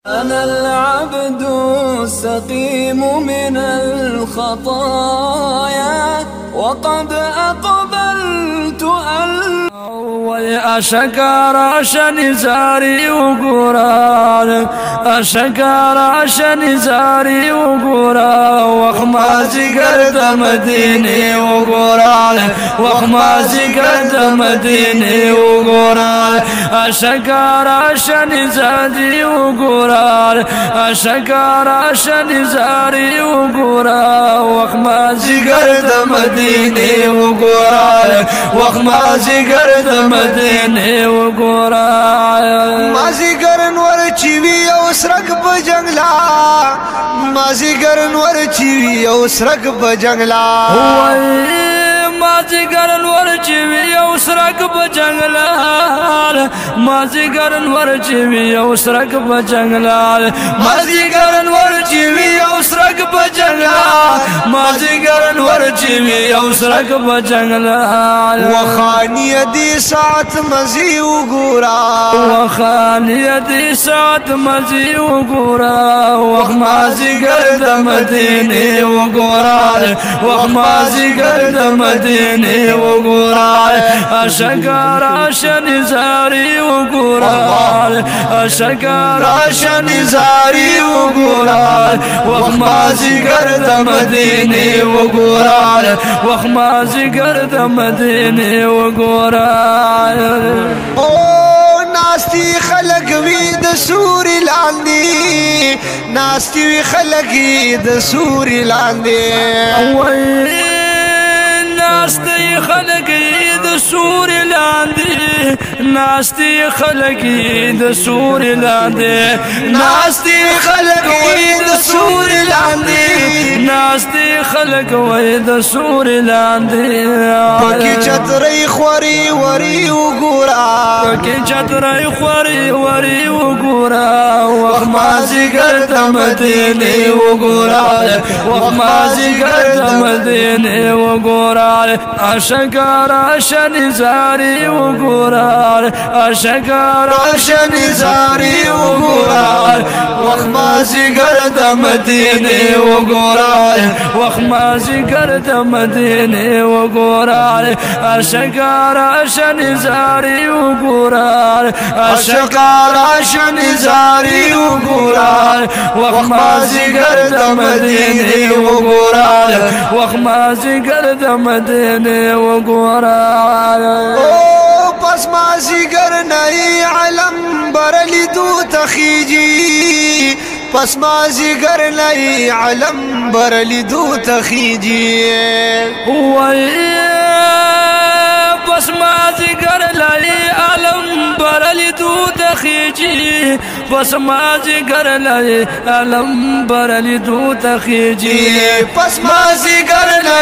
أنا العبد السقيم من الخطايا وقد أقبلت أشكر شنزاري وقران أشكر شنزاري وقران وخمازي قرد مديني وقران وخمازي قرد مديني وقران أشكر شنزاري وقران أشكر شنزاري وقران وخمازي قرد مديني وقران وخمازي قرد مديني وقران مازی گرن ور چوی او سرک بجنگلا مازی گرن ور چوی او سرک بجنگلا مازی گرن ور چوی او سرک بجنگلا مازی گرن ور چوی او سرک بجنگلا مازی گرن ور چوی او سرک بجنگلا مازی گرن ور چوی او سرک بجنگلا وخانی دی ساعت مزی وګورا وخانی دی ساعت مزی وګورا وخمازی گرد مدینه وګورا وخمازی گرد مدینه وګورا اشکر شنزاری وګورا اشکر شنزاری وګورا وخمازی گرد مدینه وګورا وخمازی گرد مدینه وګورا او ناستی خلق وی د سوري لاندې ناستی وی خلق د سوري لاندې ناستی خلق د سوري لاندې ناستی خلق د سوري لاندې ناستی خلق د سوري لاندې ناستی خلق وای د سوري لاندې پکې چترې خوري وري وګورا پکې چترې خوري وري وګورا وخمازي ګرد مدینه وګورا وخمازي ګرد مدینه وګورا اشکر شنزاری وګورا اشکر شنزاری وګورا وخمازي ګرد مدینه وګورا وخمازي ګرد مدینه وګورا اشکر شنزاری وګورا اشکر شنزاری وګورا وخمازي ګرد مدینه وګورا وخمازي ګرد مدینه وګورا او پس مازیګر نه علم برلی دو تخیجی پس مازیګر نه علم برلی دو تخیجی پس مازیګر نه علم برلی دو تخیجی پس مازیګر نه علم برلی دو تخیجی پس مازیګر نه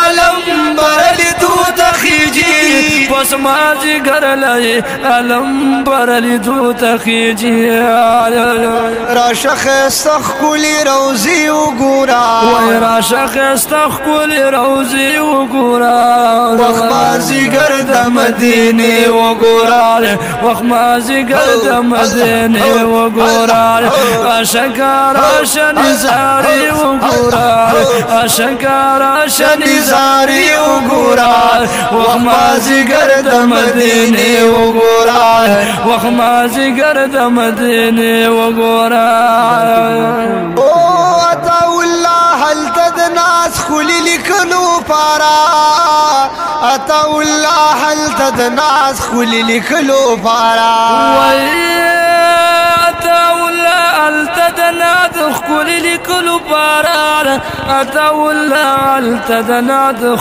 علم برلی دو تخیجی پس مازیګر نه علم برلی دو تخیجی راشخ استخکلی روزی وګورا وای راشخ استخکلی روزی وګورا وخمازی ګرد مدینه وګورا وخمازي ګرد مدینه وګورا اشکر شنزاری وګورا اشکر شنزاری وګورا وخمازي ګرد مدینه وګورا وخمازي ګرد مدینه وګورا او عطا الله هل تدناس خلی لکلو پارا عطا الله هل تدناس خلی لکلو پارا عطا الله هل تدناس خلی لکلو پارا عطا الله هل تدناس